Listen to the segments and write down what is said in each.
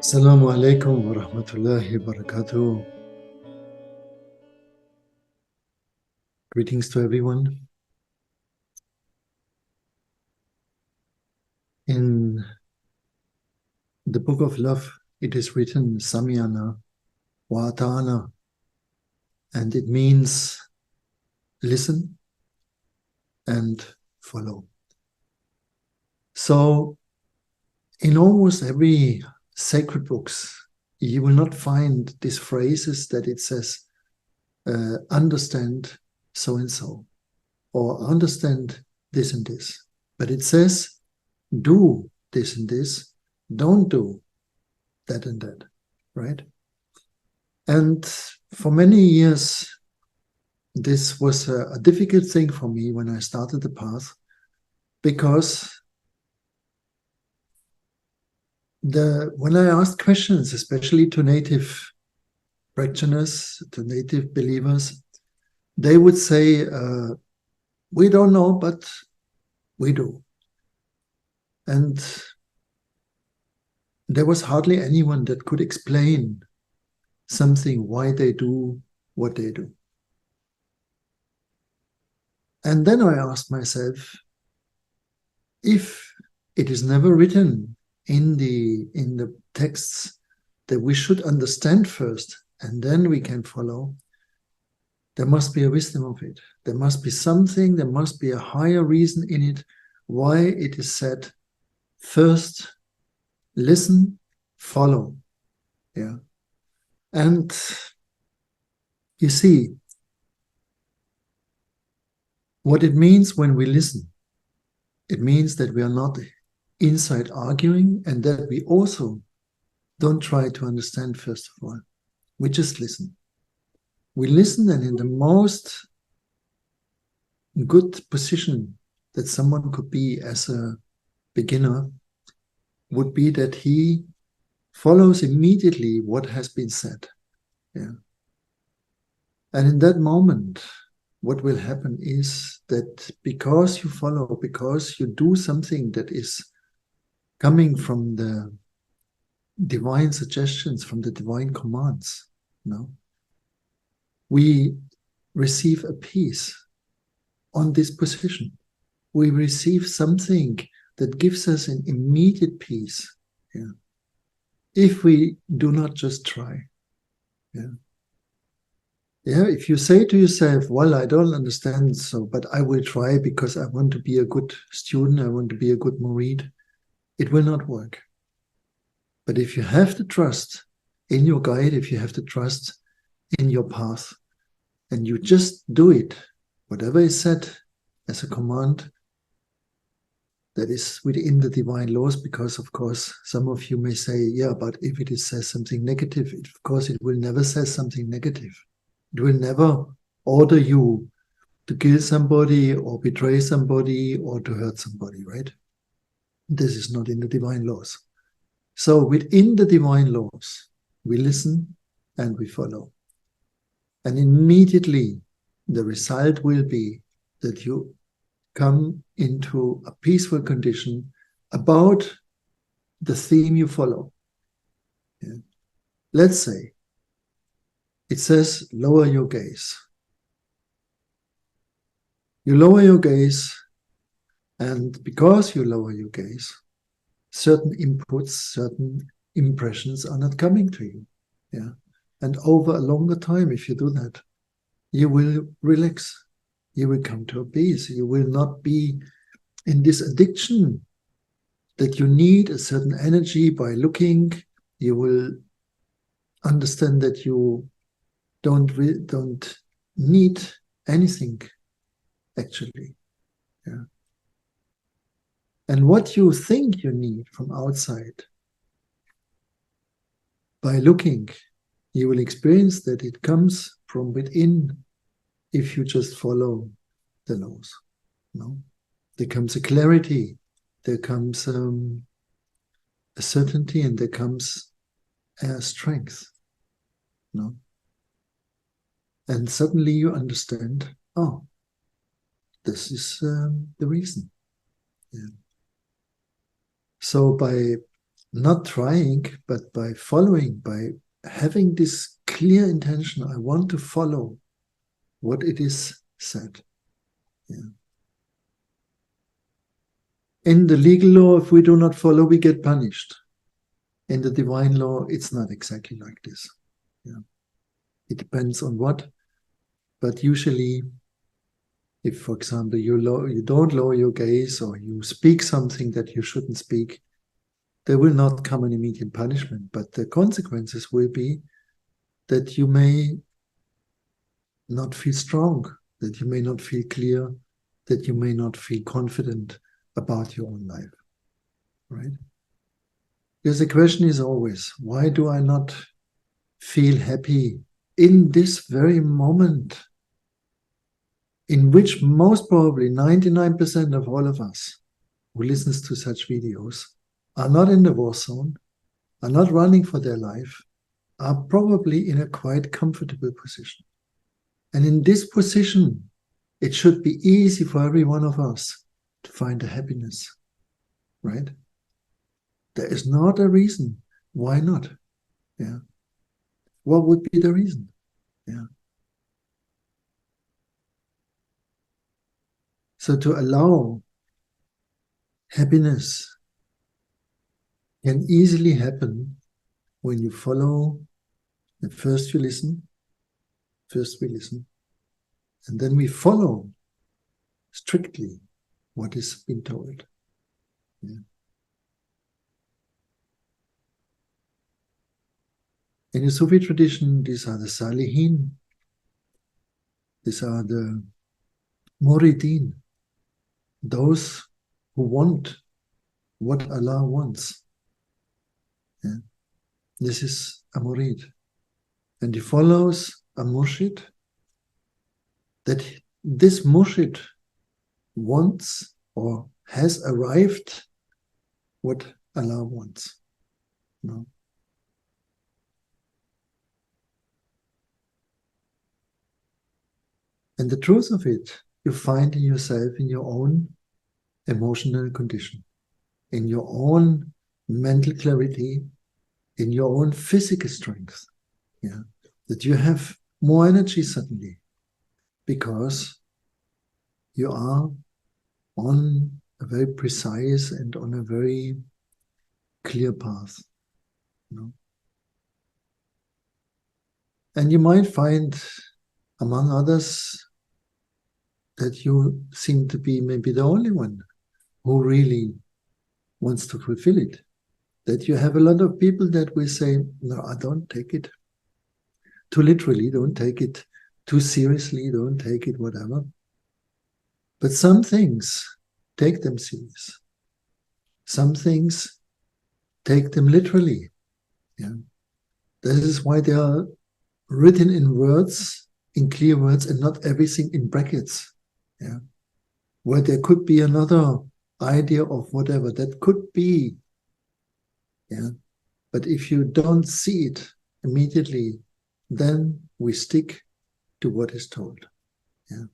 Assalamu alaikum wa rahmatullahi wa barakatuh. Greetings to everyone. In the book of love, it is written Samyana wa Ata'ana, and it means listen and follow. So, in almost every sacred books, you will not find these phrases that it says, understand so and so, or understand this and this. But it says, do this and this, don't do that and that, right? And for many years, this was a difficult thing for me when I started the path, because when I asked questions, especially to native practitioners, to native believers, they would say, we don't know, but we do. And there was hardly anyone that could explain something, why they do what they do. And then I asked myself, if it is never written in the texts that we should understand first and then we can follow, there must be a wisdom of it. There must be something, there must be a higher reason in it why it is said first listen, follow. Yeah. And you see, what it means when we listen, it means that we are not inside arguing, and that we also don't try to understand first of all. We just listen. We listen, and in the most good position that someone could be as a beginner would be that he follows immediately what has been said. Yeah. And in that moment, what will happen is that because you follow, because you do something that is coming from the divine suggestions, from the divine commands, we receive a peace on this position. We receive something that gives us an immediate peace. Yeah. If we do not just try. Yeah. Yeah, if you say to yourself, well, I don't understand, so, but I will try because I want to be a good student, I want to be a good murid, it will not work. But if you have the trust in your guide, if you have the trust in your path, and you just do it, whatever is said as a command, that is within the divine laws, because of course, some of you may say, yeah, but if it says something negative, of course, it will never say something negative. It will never order you to kill somebody or betray somebody or to hurt somebody, right? This is not in the divine laws. So within the divine laws, we listen and we follow. And immediately the result will be that you come into a peaceful condition about the theme you follow. Yeah. Let's say it says, lower your gaze. You lower your gaze, and because you lower your gaze, certain inputs, certain impressions are not coming to you. Yeah. And over a longer time, if you do that, you will relax. You will come to a peace. You will not be in this addiction that you need a certain energy by looking. You will understand that you don't need anything, actually. Yeah. And what you think you need from outside, by looking, you will experience that it comes from within if you just follow the laws. There comes a clarity, there comes a certainty, and there comes a strength. And suddenly you understand, oh, this is the reason. Yeah. So by not trying, but by following, by having this clear intention, I want to follow what it is said. Yeah. In the legal law, if we do not follow, we get punished. In the divine law, it's not exactly like this. Yeah. It depends on what, but usually, if, for example, you don't lower your gaze or you speak something that you shouldn't speak, there will not come an immediate punishment, but the consequences will be that you may not feel strong, that you may not feel clear, that you may not feel confident about your own life, right? Because the question is always, why do I not feel happy in this very moment in which most probably 99% of all of us who listens to such videos are not in the war zone, are not running for their life, are probably in a quite comfortable position. And in this position, it should be easy for every one of us to find a happiness, right? There is not a reason why not. Yeah. What would be the reason? Yeah. So to allow happiness can easily happen when you follow, and first we listen, and then we follow strictly what is being told. Yeah. In the Sufi tradition, these are the Salihin, these are the Muridin, those who want what Allah wants. Yeah. This is a Murid. And he follows a Murshid, that this Murshid wants or has arrived what Allah wants. No. And the truth of it, you find in yourself, in your own emotional condition, in your own mental clarity, in your own physical strength. Yeah, that you have more energy suddenly because you are on a very precise and on a very clear path. You know? And you might find, among others, that you seem to be maybe the only one who really wants to fulfill it. That you have a lot of people that will say, no, I don't take it too literally, don't take it too seriously, don't take it whatever. But some things, take them serious. Some things, take them literally. Yeah. That is why they are written in words, in clear words, and not everything in brackets. Yeah. Where there could be another idea of whatever, that could be. Yeah. But if you don't see it immediately, then we stick to what is told. Yeah.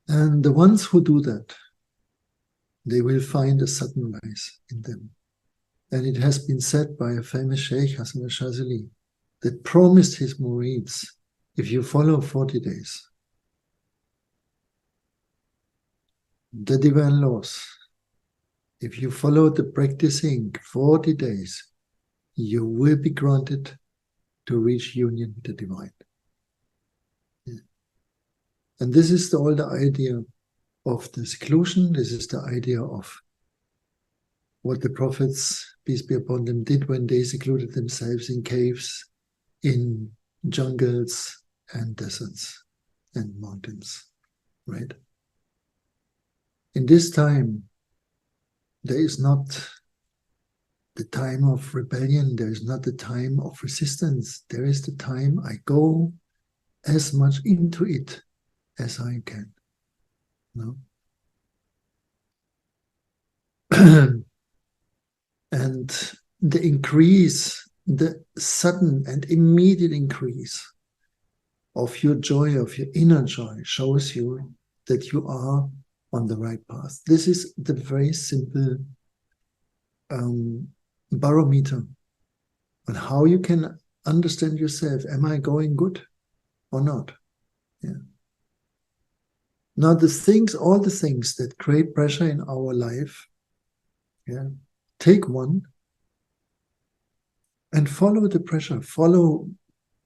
And the ones who do that, they will find a sudden rise in them. And it has been said by a famous Sheikh, Hassan al-Shazili, that promised his murids, if you follow 40 days, the divine laws, if you follow the practicing 40 days, you will be granted to reach union with the divine. Yeah. And this is all the idea of the seclusion. This is the idea of what the prophets, peace be upon them, did when they secluded themselves in caves, in jungles and deserts and mountains, right? In this time, there is not the time of rebellion, there is not the time of resistance, there is the time I go as much into it as I can. No? And the increase, the sudden and immediate increase of your joy, of your inner joy, shows you that you are on the right path. This is the very simple barometer on how you can understand yourself. Am I going good or not? Yeah. Now all the things that create pressure in our life, yeah, take one and follow the pressure, follow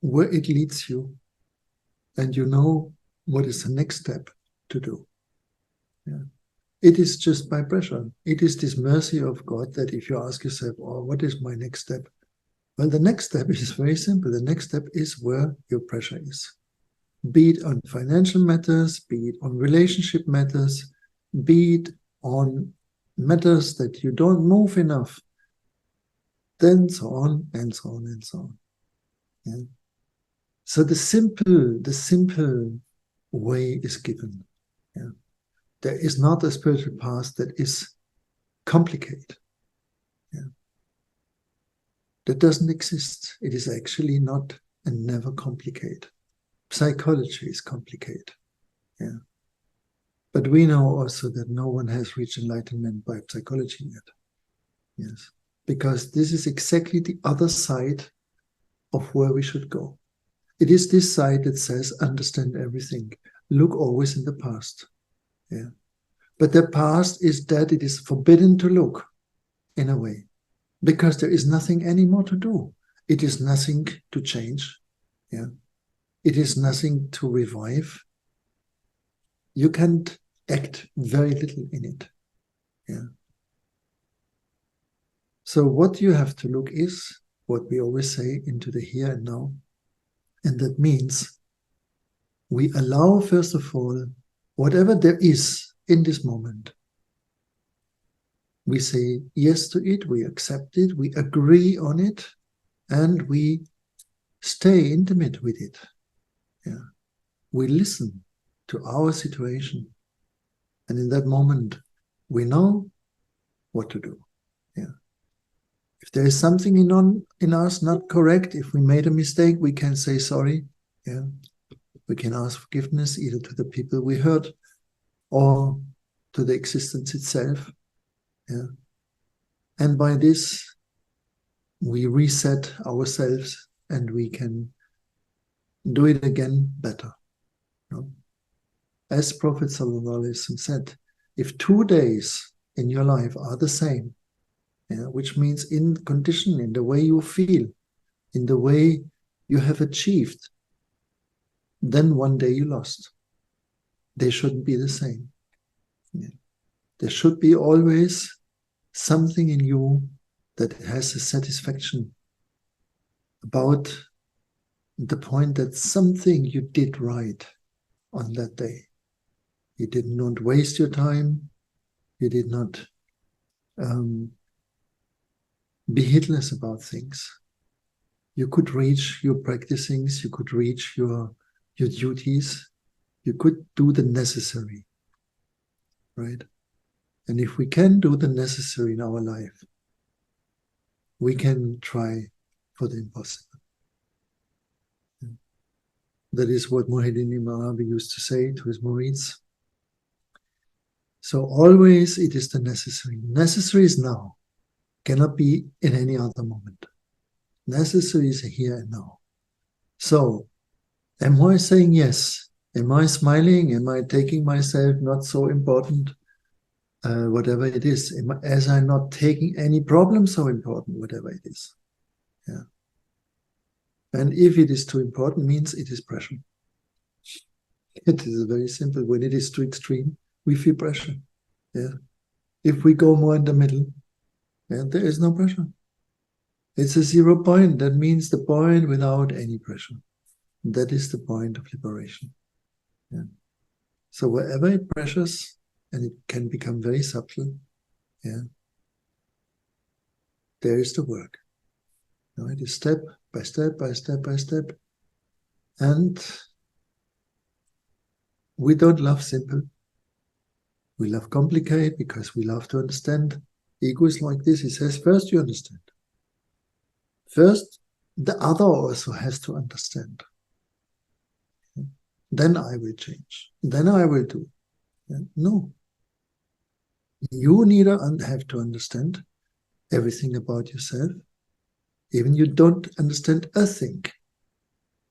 where it leads you, and you know what is the next step to do. Yeah. It is just by pressure. It is this mercy of God that if you ask yourself, oh, what is my next step? Well, the next step is very simple. The next step is where your pressure is. Be it on financial matters, be it on relationship matters, be it on matters that you don't move enough, then so on and so on and so on. Yeah. So the simple way is given. Yeah. There is not a spiritual path that is complicated. Yeah. That doesn't exist. It is actually not and never complicated. Psychology is complicated. Yeah. But we know also that no one has reached enlightenment by psychology yet. Yes. Because this is exactly the other side of where we should go. It is this side that says, understand everything. Look always in the past. Yeah. But the past is that it is forbidden to look in a way, because there is nothing anymore to do. It is nothing to change. Yeah. It is nothing to revive. You can't act very little in it. Yeah. So what you have to look is what we always say, into the here and now. And that means we allow, first of all, whatever there is in this moment. We say yes to it, we accept it, we agree on it, and we stay intimate with it. Yeah. We listen to our situation. And in that moment, we know what to do. Yeah. If there is something in us not correct, if we made a mistake, we can say sorry. Yeah. We can ask forgiveness either to the people we hurt or to the existence itself. Yeah. And by this, we reset ourselves and we can do it again better. You know? As Prophet ﷺ said, if 2 days in your life are the same, yeah, which means in condition, in the way you feel, in the way you have achieved, then 1 day you lost. They shouldn't be the same. Yeah. There should be always something in you that has a satisfaction about the point that something you did right on that day. You did not waste your time. You did not be heedless about things. You could reach your practicings. You could reach your duties. You could do the necessary, right? And if we can do the necessary in our life, we can try for the impossible. That is what Muhyiddin Ibn Arabi used to say to his murids. So always it is the necessary. Necessary is now. Cannot be in any other moment. Necessary is here and now. So, am I saying yes? Am I smiling? Am I taking myself not so important? Whatever it is. As I'm not taking any problem so important, whatever it is. Yeah. And if it is too important, means it is pressure. It is very simple. When it is too extreme, we feel pressure. Yeah. If we go more in the middle, yeah, there is no pressure. It's a 0 point. That means the point without any pressure. That is the point of liberation. Yeah. So wherever it pressures, and it can become very subtle, yeah, there is the work. No, it is step by step by step by step. And we don't love simple. We love complicate because we love to understand. Ego is like this. It says, first you understand. First, the other also has to understand. Then I will change. Then I will do. No. You neither have to understand, everything about yourself. Even you don't understand a thing,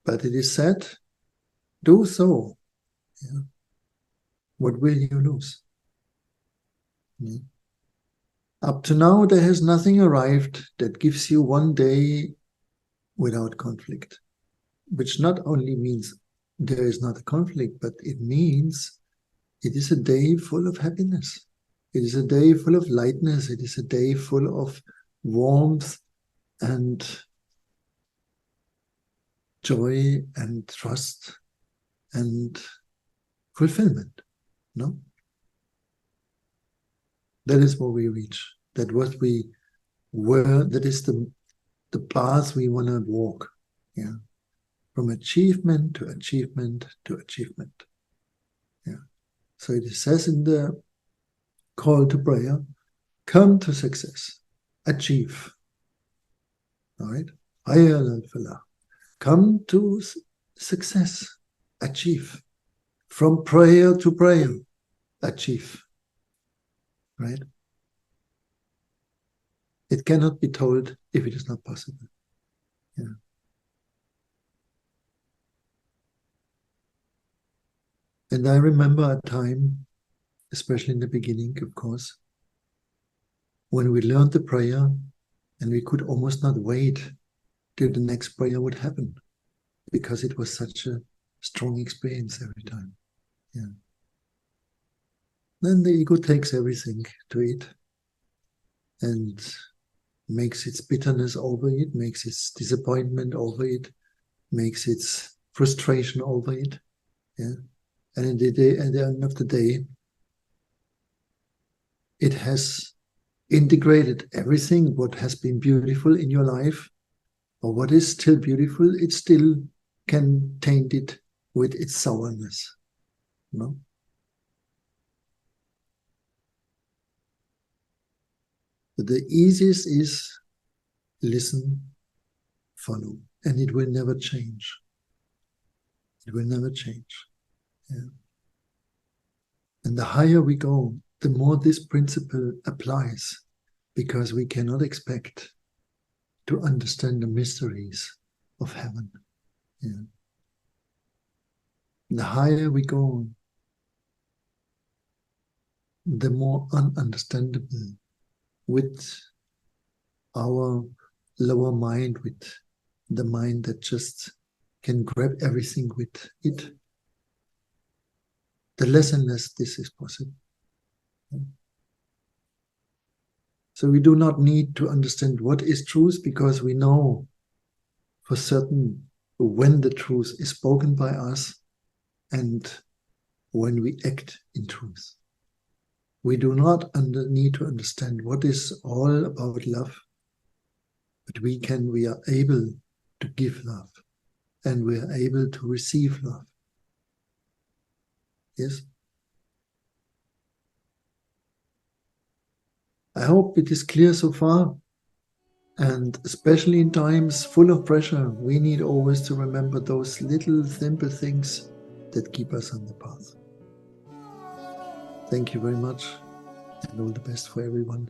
but it is said, do so. Yeah. What will you lose? Yeah. Up to now, there has nothing arrived that gives you one day without conflict, which not only means there is not a conflict, but it means it is a day full of happiness. It is a day full of lightness. It is a day full of warmth and joy and trust and fulfillment. No? That is what we reach. That what we were, that is the path we want to walk. Yeah. From achievement to achievement to achievement. Yeah. So it says in the call to prayer, come to success, achieve. All right? Come to success, achieve. From prayer to prayer, achieve. Right? It cannot be told if it is not possible. Yeah. And I remember a time, especially in the beginning, of course, when we learned the prayer and we could almost not wait till the next prayer would happen because it was such a strong experience every time. Yeah. Then the ego takes everything to it and makes its bitterness over it, makes its disappointment over it, makes its frustration over it. Yeah. And at the end of the day, it has integrated everything what has been beautiful in your life, or what is still beautiful, it still can taint it with its sourness. No? But the easiest is listen, follow, and it will never change. It will never change. Yeah. And the higher we go, the more this principle applies, because we cannot expect to understand the mysteries of heaven. Yeah. The higher we go, the more ununderstandable with our lower mind, with the mind that just can grab everything with it, the less and less this is possible. So we do not need to understand what is truth, because we know for certain when the truth is spoken by us and when we act in truth. We do not need to understand what is all about love, but we are able to give love, and we are able to receive love. Yes? I hope it is clear so far. And especially in times full of pressure, we need always to remember those little simple things that keep us on the path. Thank you very much, and all the best for everyone.